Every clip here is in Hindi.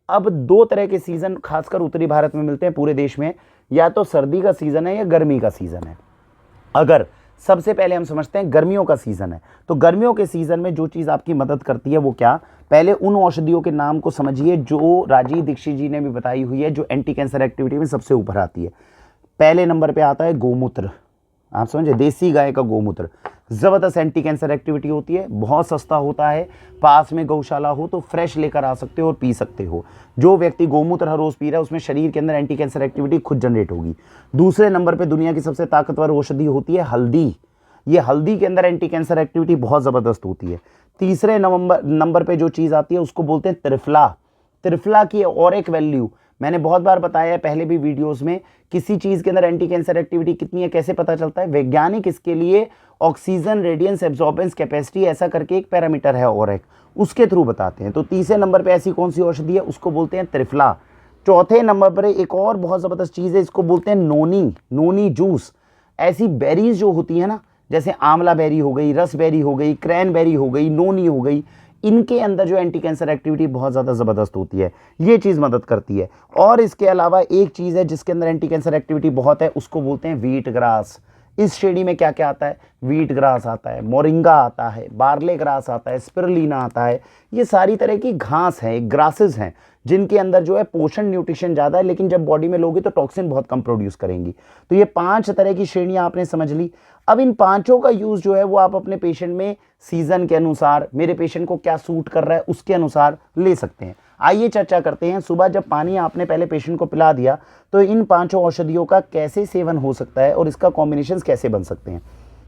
अब दो तरह के सीजन खासकर उत्तरी भारत में मिलते हैं पूरे देश में, या तो सर्दी का सीजन है या गर्मी का सीजन है। अगर सबसे पहले हम समझते हैं गर्मियों का सीजन है, तो गर्मियों के सीजन में जो चीज आपकी मदद करती है वो क्या, पहले उन औषधियों के नाम को समझिए जो राजीव दीक्षित जी ने भी बताई हुई है, जो एंटी कैंसर एक्टिविटी में सबसे ऊपर आती है। पहले नंबर पे आता है गोमूत्र। आप समझे, देसी गाय का गोमूत्र जबरदस्त एंटी कैंसर एक्टिविटी होती है, बहुत सस्ता होता है, पास में गौशाला हो तो फ्रेश लेकर आ सकते हो और पी सकते हो। जो व्यक्ति गोमूत्र हर रोज पी रहा है उसमें शरीर के अंदर एंटी कैंसर एक्टिविटी खुद जनरेट होगी। दूसरे नंबर पे दुनिया की सबसे ताकतवर औषधि होती है हल्दी। ये हल्दी के अंदर एंटी कैंसर एक्टिविटी बहुत जबरदस्त होती है। तीसरे नंबर पे जो चीज आती है उसको बोलते हैं त्रिफला। त्रिफला की और एक वैल्यू मैंने बहुत बार बताया है पहले भी वीडियोस में, किसी चीज के अंदर एंटी कैंसर एक्टिविटी कितनी है कैसे पता चलता है, वैज्ञानिक इसके लिए ऑक्सीजन रेडियंस एब्जॉर्बेंस कैपेसिटी ऐसा करके एक पैरामीटर है और एक उसके थ्रू बताते हैं। तो तीसरे नंबर पे ऐसी कौन सी औषधि है उसको बोलते हैं त्रिफला। चौथे नंबर पर एक और बहुत जबरदस्त चीज है, इसको बोलते हैं नोनी जूस। ऐसी बेरीज जो होती है ना, जैसे आंवला बेरी हो गई, रस बेरी हो गई, क्रैन बेरी हो गई, नोनी हो गई, इनके अंदर जो एंटी कैंसर एक्टिविटी बहुत ज़्यादा ज़बरदस्त होती है, ये चीज़ मदद करती है। और इसके अलावा एक चीज़ है जिसके अंदर एंटी कैंसर एक्टिविटी बहुत है, उसको बोलते हैं व्हीट ग्रास। इस श्रेणी में क्या क्या आता है, व्हीट ग्रास आता है, मोरिंगा आता है, बार्ले ग्रास आता है, स्पिरुलिना आता है। ये सारी तरह की घास हैं, ग्रासेस हैं, जिनके अंदर जो है पोषण न्यूट्रिशन ज़्यादा है, लेकिन जब बॉडी में लोगे तो टॉक्सिन बहुत कम प्रोड्यूस करेंगी। तो ये 5 तरह की श्रेणियाँ आपने समझ ली। अब इन पांचों का यूज़ जो है वो आप अपने पेशेंट में सीजन के अनुसार, मेरे पेशेंट को क्या सूट कर रहा है उसके अनुसार ले सकते हैं। आइए चर्चा करते हैं। सुबह जब पानी आपने पहले पेशेंट को पिला दिया तो इन 5 औषधियों का कैसे सेवन हो सकता है और इसका कॉम्बिनेशन कैसे बन सकते हैं।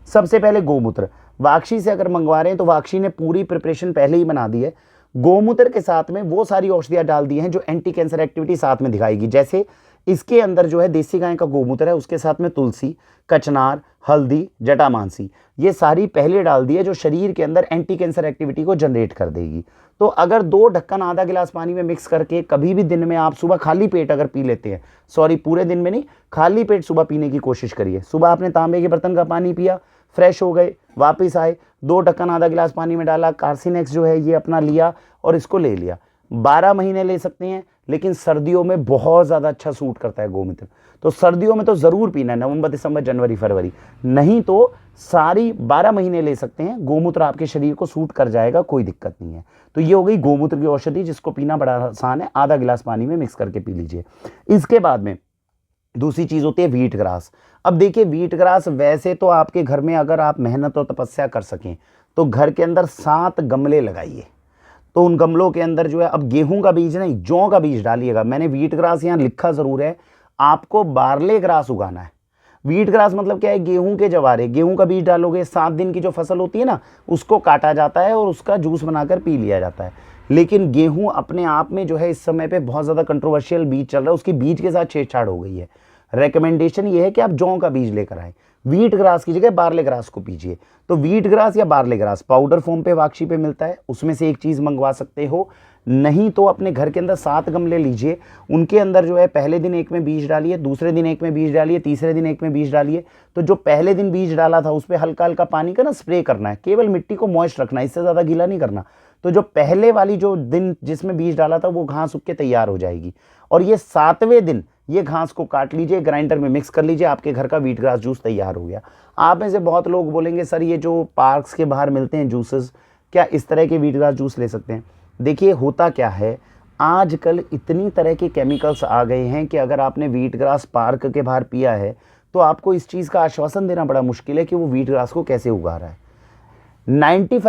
सबसे पहले गोमूत्र। वाक्षी से अगर मंगवा रहे हैं तो वाक्षी ने पूरी प्रिपरेशन पहले ही बना दी है। गोमूत्र के साथ में वो सारी औषधियां डाल दी हैं जो एंटी कैंसर एक्टिविटी साथ में दिखाएगी। जैसे इसके अंदर जो है देसी गाय का गोमूत्र है, उसके साथ में तुलसी, कचनार, हल्दी, जटामांसी, ये सारी पहले डाल दी है जो शरीर के अंदर एंटी कैंसर एक्टिविटी को जनरेट कर देगी। तो अगर 2 ढक्कन आधा गिलास पानी में मिक्स करके कभी भी दिन में आप सुबह खाली पेट अगर पी लेते हैं, सॉरी पूरे दिन में नहीं, खाली पेट सुबह पीने की कोशिश करिए। सुबह आपने तांबे के बर्तन का पानी पिया, फ्रेश हो गए, वापस आए, 2 ढक्कन आधा गिलास पानी में डाला, कार्सिनेक्स जो है ये अपना लिया और इसको ले लिया। 12 महीने ले सकते हैं, लेकिन सर्दियों में बहुत ज़्यादा अच्छा सूट करता है गोमूत्र। तो सर्दियों में तो ज़रूर पीना है, नवंबर, दिसंबर, जनवरी, फरवरी, नहीं तो सारी 12 महीने ले सकते हैं। गोमूत्र आपके शरीर को सूट कर जाएगा, कोई दिक्कत नहीं है। तो ये हो गई गोमूत्र की औषधि, जिसको पीना बड़ा आसान है, आधा गिलास पानी में मिक्स करके पी लीजिए। इसके बाद में दूसरी चीज़ होती है व्हीट ग्रास। अब देखिए व्हीट ग्रास वैसे तो आपके घर में अगर आप मेहनत और तपस्या कर सकें तो घर के अंदर 7 गमले लगाइए। तो उन गमलों के अंदर जो है, अब गेहूं का बीज नहीं, जौ का बीज डालिएगा। मैंने व्हीट ग्रास यहाँ लिखा जरूर है, आपको बार्ले ग्रास उगाना है। व्हीट ग्रास मतलब क्या है, गेहूं के जवारे, गेहूं का बीज डालोगे, 7 दिन की जो फसल होती है ना उसको काटा जाता है और उसका जूस बनाकर पी लिया जाता है। लेकिन गेहूं अपने आप में जो है इस समय पे बहुत ज़्यादा कंट्रोवर्शियल बीज चल रहा है, उसकी बीज के साथ छेड़छाड़ हो गई है। रिकमेंडेशन ये है कि आप जौ का बीज लेकर आए, व्हीट ग्रास की जगह बार्ले ग्रास को पीजिए। तो व्हीट ग्रास या बार्ले ग्रास पाउडर फॉर्म पे वाक्षी पे मिलता है, उसमें से एक चीज़ मंगवा सकते हो। नहीं तो अपने घर के अंदर 7 गमले लीजिए, उनके अंदर जो है पहले दिन एक में बीज डालिए, दूसरे दिन एक में बीज डालिए, तीसरे दिन एक में बीज डालिए। तो जो पहले दिन बीज डाला था उस पर हल्का हल्का पानी का ना स्प्रे करना है, केवल मिट्टी को मॉइस्ट रखना है, इससे ज़्यादा गीला नहीं करना। तो जो पहले वाली जो दिन जिसमें बीज डाला था वो घास उग के तैयार हो जाएगी, और ये 7वें दिन ये घास को काट लीजिए, ग्राइंडर में मिक्स कर लीजिए, आपके घर का व्हीट ग्रास जूस तैयार हो गया। आप में से बहुत लोग बोलेंगे सर ये जो पार्क्स के बाहर मिलते हैं जूसेस, क्या इस तरह के व्हीट ग्रास जूस ले सकते हैं? देखिए होता क्या है, आजकल इतनी तरह के केमिकल्स आ गए हैं कि अगर आपने व्हीट ग्रास पार्क के बाहर पिया है तो आपको इस चीज़ का आश्वासन देना बड़ा मुश्किल है कि वो व्हीट ग्रास को कैसे उगा रहा है। 95